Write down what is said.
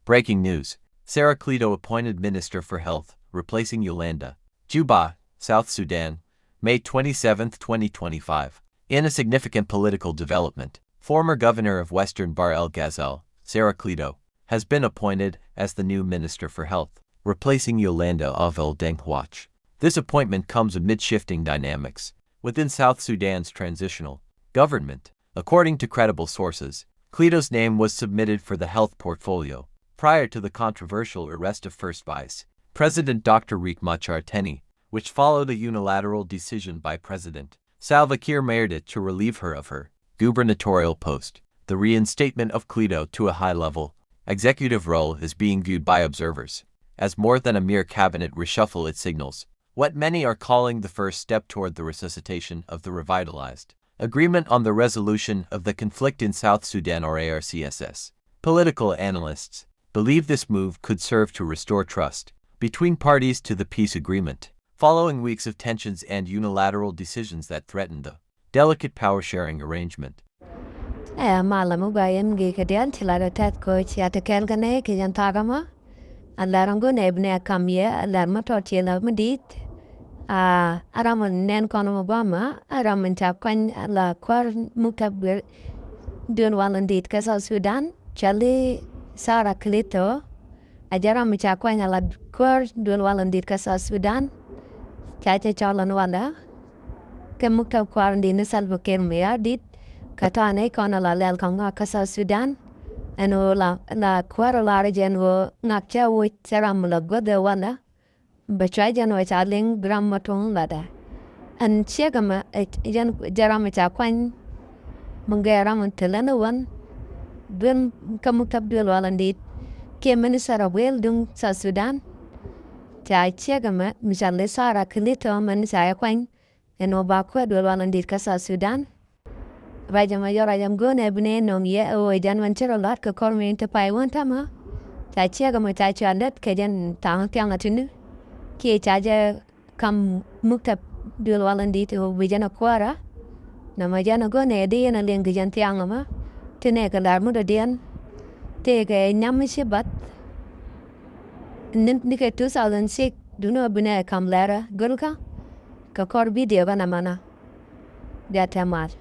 Breaking news. Cleto appointed Minister for Health, replacing Yolanda. Juba, South Sudan, May 27, 2025. In a significant political development, former governor of Western Bahr el Ghazal, Cleto, has been appointed as the new Minister for Health, replacing Yolanda Ovel Denkwach. This appointment comes amid shifting dynamics within South Sudan's transitional government. According to credible sources, Cleto's name was submitted for the health portfolio prior to the controversial arrest of First Vice President Dr. Riek Machar Teni, which followed a unilateral decision by President Salva Kiir Mayardit to relieve her of her gubernatorial post. The reinstatement of Cleto to a high-level executive role is being viewed by observers as more than a mere cabinet reshuffle. It signals what many are calling the first step toward the resuscitation of the revitalized agreement on the resolution of the conflict in South Sudan, or ARCSS. Political analysts believe this move could serve to restore trust between parties to the peace agreement, following weeks of tensions and unilateral decisions that threatened the delicate power-sharing arrangement. Malamu bayan gi kadian tilada tat ko chiata kelgane ki jantagama alarango nebne kamye alarma tortila medit araman nen kono Obama araman tapkan la kwar mutabir dun walandit kasa Sudan chali Sara Cleto ajara michakwan ala kwar dun walandit kasa Sudan chacha chalan wala ke mutab kwar din Salva Kiir Mayardit katane kono la lel konga kasa Sudan eno la kwar la rejen wo ngakcha wo charam la gode wala bachai jano chaling gram matong lada an chegama jan jaram chakwan mungera muntelana wan ben kamutab dul walandit ke minister wel dung sa Sudan cha chegama misale Sara Cleto man sa kwan eno ba kwa dul walandit kasa Sudan Rajam yorajam gone bne nom ye o jan wanchero lat ko kormi inte pai wantama cha chegama cha chandat ke jan tang tiang atinu ki chaja kam muktab dul walandit o bijana kwara na majana gone de na leng jan tiang ma tene ka lar mu den te ke nyam shibat nin nike 2006 duno bne kam lara gulka ka kor video bana mana dia tamat